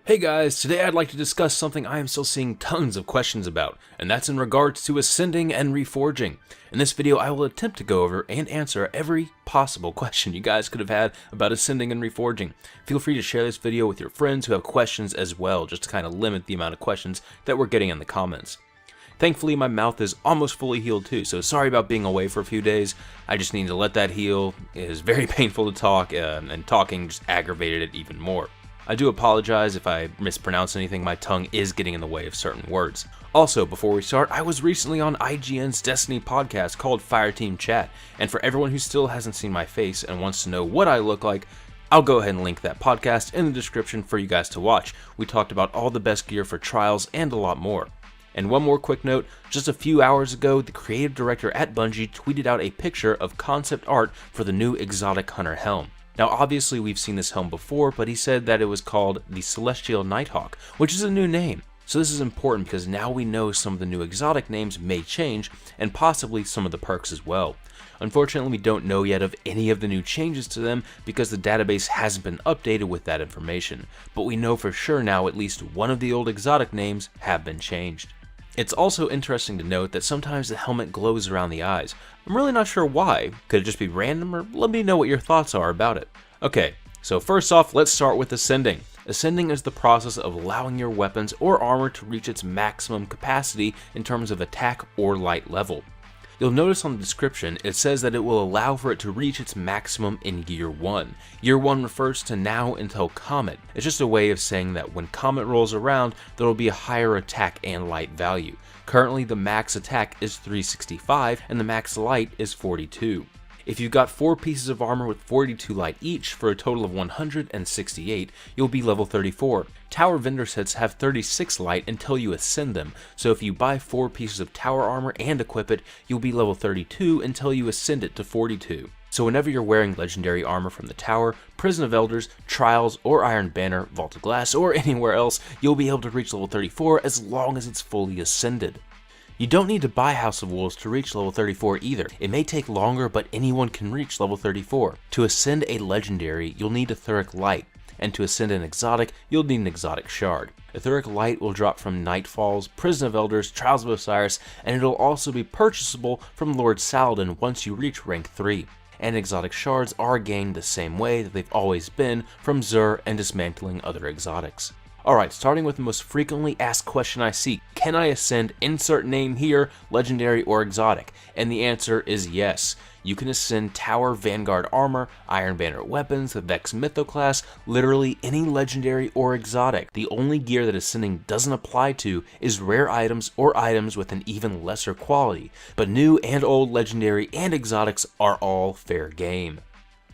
Hey guys, today I'd like to discuss something I am still seeing tons of questions about, and that's in regards to ascending and reforging. In this video, I will attempt to go over and answer every possible question you guys could have had about ascending and reforging. Feel free to share this video with your friends who have questions as well, just to kind of limit the amount of questions that we're getting in the comments. Thankfully, my mouth is almost fully healed too, so sorry about being away for a few days. I just need to let that heal. It is very painful to talk, and talking just aggravated it even more. I do apologize if I mispronounce anything, my tongue is getting in the way of certain words. Also, before we start, I was recently on IGN's Destiny podcast called Fireteam Chat, and for everyone who still hasn't seen my face and wants to know what I look like, I'll go ahead and link that podcast in the description for you guys to watch. We talked about all the best gear for trials and a lot more. And one more quick note, just a few hours ago, the creative director at Bungie tweeted out a picture of concept art for the new Exotic Hunter helm. Now obviously we've seen this helm before, but he said that it was called the Celestial Nighthawk, which is a new name. So this is important because now we know some of the new exotic names may change, and possibly some of the perks as well. Unfortunately, we don't know yet of any of the new changes to them because the database hasn't been updated with that information, but we know for sure now at least one of the old exotic names have been changed. It's also interesting to note that sometimes the helmet glows around the eyes. I'm really not sure why. Could it just be random, or let me know what your thoughts are about it. Okay, so first off, let's start with ascending. Ascending is the process of allowing your weapons or armor to reach its maximum capacity in terms of attack or light level. You'll notice on the description, it says that it will allow for it to reach its maximum in Year 1. Year 1 refers to now until Comet. It's just a way of saying that when Comet rolls around, there will be a higher attack and light value. Currently, the max attack is 365 and the max light is 42. If you've got 4 pieces of armor with 42 light each for a total of 168, you'll be level 34. Tower vendor sets have 36 light until you ascend them, so if you buy 4 pieces of tower armor and equip it, you'll be level 32 until you ascend it to 42. So whenever you're wearing legendary armor from the Tower, Prison of Elders, Trials, or Iron Banner, Vault of Glass, or anywhere else, you'll be able to reach level 34 as long as it's fully ascended. You don't need to buy House of Wolves to reach level 34 either. It may take longer, but anyone can reach level 34. To ascend a legendary, you'll need Etheric Light, and to ascend an exotic, you'll need an exotic shard. Etheric Light will drop from Nightfalls, Prison of Elders, Trials of Osiris, and it'll also be purchasable from Lord Saladin once you reach rank 3. And exotic shards are gained the same way that they've always been from Xur and dismantling other exotics. Alright, starting with the most frequently asked question I see, can I ascend insert name here, legendary or exotic? And the answer is yes. You can ascend Tower Vanguard armor, Iron Banner weapons, the Vex Mytho class, literally any legendary or exotic. The only gear that ascending doesn't apply to is rare items or items with an even lesser quality, but new and old legendary and exotics are all fair game.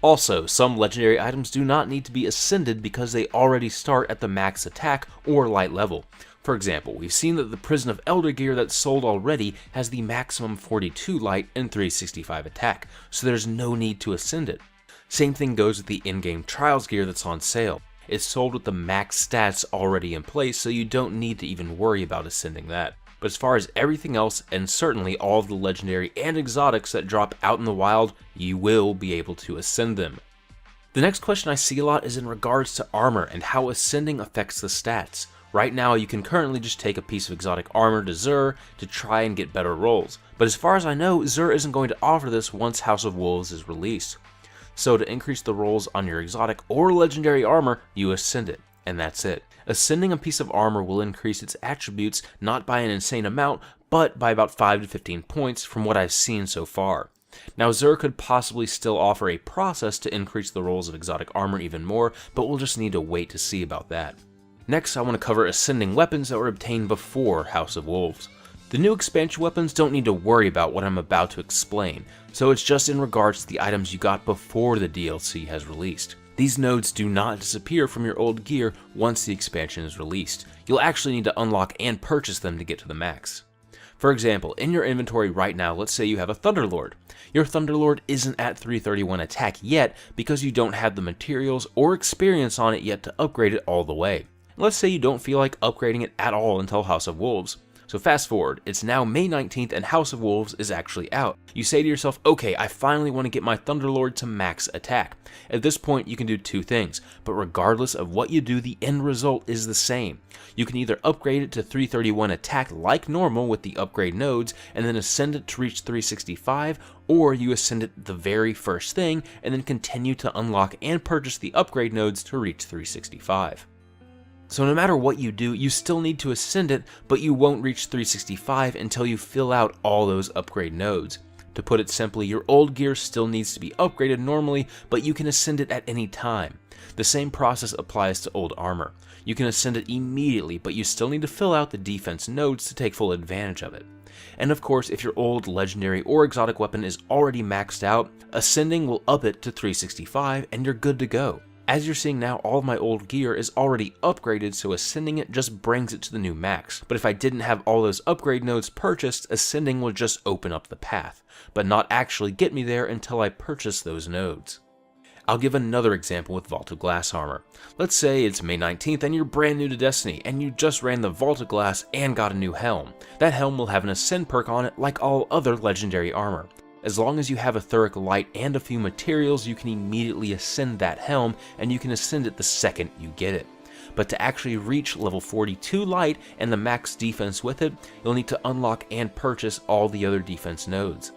Also, some legendary items do not need to be ascended because they already start at the max attack or light level. For example, we've seen that the Prison of Elder gear that's sold already has the maximum 42 light and 365 attack, so there's no need to ascend it. Same thing goes with the in-game Trials gear that's on sale. It's sold with the max stats already in place, so you don't need to even worry about ascending that. But as far as everything else, and certainly all of the legendary and exotics that drop out in the wild, you will be able to ascend them. The next question I see a lot is in regards to armor and how ascending affects the stats. Right now, you can currently just take a piece of exotic armor to Xur to try and get better rolls, but as far as I know, Xur isn't going to offer this once House of Wolves is released. So to increase the rolls on your exotic or legendary armor, you ascend it, and that's it. Ascending a piece of armor will increase its attributes not by an insane amount, but by about 5 to 15 points from what I've seen so far. Now Xur could possibly still offer a process to increase the rolls of exotic armor even more, but we'll just need to wait to see about that. Next, I want to cover ascending weapons that were obtained before House of Wolves. The new expansion weapons don't need to worry about what I'm about to explain, so it's just in regards to the items you got before the DLC has released. These nodes do not disappear from your old gear once the expansion is released. You'll actually need to unlock and purchase them to get to the max. For example, in your inventory right now, let's say you have a Thunderlord. Your Thunderlord isn't at 331 attack yet because you don't have the materials or experience on it yet to upgrade it all the way. Let's say you don't feel like upgrading it at all until House of Wolves. So fast forward, it's now May 19th and House of Wolves is actually out. You say to yourself, okay, I finally want to get my Thunderlord to max attack. At this point, you can do two things, but regardless of what you do, the end result is the same. You can either upgrade it to 331 attack like normal with the upgrade nodes, and then ascend it to reach 365, or you ascend it the very first thing, and then continue to unlock and purchase the upgrade nodes to reach 365. So no matter what you do, you still need to ascend it, but you won't reach 365 until you fill out all those upgrade nodes. To put it simply, your old gear still needs to be upgraded normally, but you can ascend it at any time. The same process applies to old armor. You can ascend it immediately, but you still need to fill out the defense nodes to take full advantage of it. And of course, if your old legendary or exotic weapon is already maxed out, ascending will up it to 365 and you're good to go. As you're seeing now, all of my old gear is already upgraded, so ascending it just brings it to the new max. But if I didn't have all those upgrade nodes purchased, ascending will just open up the path, but not actually get me there until I purchase those nodes. I'll give another example with Vault of Glass armor. Let's say it's May 19th and you're brand new to Destiny, and you just ran the Vault of Glass and got a new helm. That helm will have an Ascend perk on it like all other legendary armor. As long as you have Etheric Light and a few materials, you can immediately ascend that helm, and you can ascend it the second you get it. But to actually reach level 42 Light and the max defense with it, you'll need to unlock and purchase all the other defense nodes.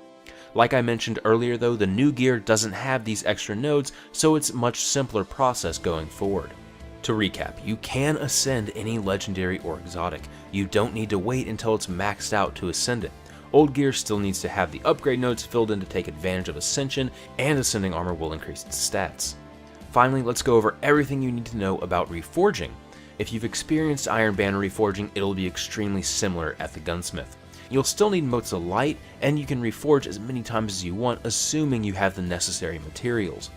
Like I mentioned earlier though, the new gear doesn't have these extra nodes, so it's a much simpler process going forward. To recap, you can ascend any legendary or exotic. You don't need to wait until it's maxed out to ascend it. Old gear still needs to have the upgrade nodes filled in to take advantage of Ascension, and Ascending armor will increase its stats. Finally, let's go over everything you need to know about Reforging. If you've experienced Iron Banner Reforging, it'll be extremely similar at the Gunsmith. You'll still need Motes of Light, and you can reforge as many times as you want, assuming you have the necessary materials.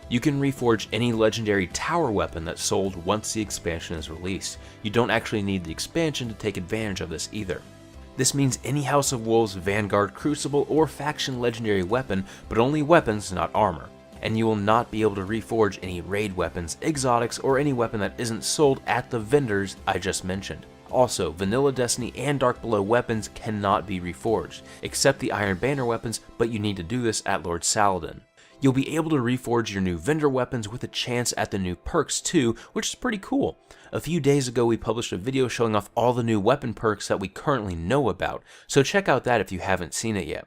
You can reforge any legendary tower weapon that's sold once the expansion is released. You don't actually need the expansion to take advantage of this either. This means any House of Wolves, Vanguard, Crucible, or Faction legendary weapon, but only weapons, not armor. And you will not be able to reforge any raid weapons, exotics, or any weapon that isn't sold at the vendors I just mentioned. Also, Vanilla Destiny and Dark Below weapons cannot be reforged, except the Iron Banner weapons, but you need to do this at Lord Saladin. You'll be able to reforge your new vendor weapons with a chance at the new perks too, which is pretty cool. A few days ago we published a video showing off all the new weapon perks that we currently know about, so check out that if you haven't seen it yet.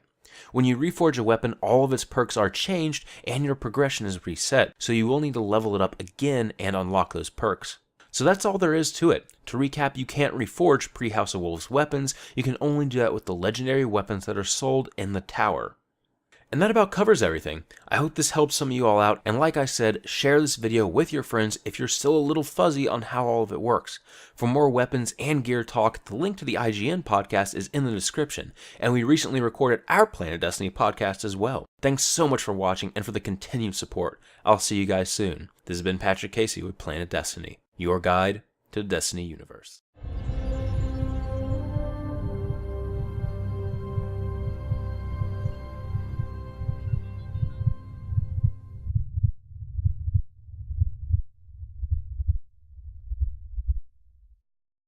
When you reforge a weapon, all of its perks are changed and your progression is reset, so you will need to level it up again and unlock those perks. So that's all there is to it. To recap, you can't reforge pre-House of Wolves weapons, you can only do that with the legendary weapons that are sold in the tower. And that about covers everything. I hope this helps some of you all out, and like I said, share this video with your friends if you're still a little fuzzy on how all of it works. For more weapons and gear talk, the link to the IGN podcast is in the description, and we recently recorded our Planet Destiny podcast as well. Thanks so much for watching and for the continued support. I'll see you guys soon. This has been Patrick Casey with Planet Destiny, your guide to the Destiny universe.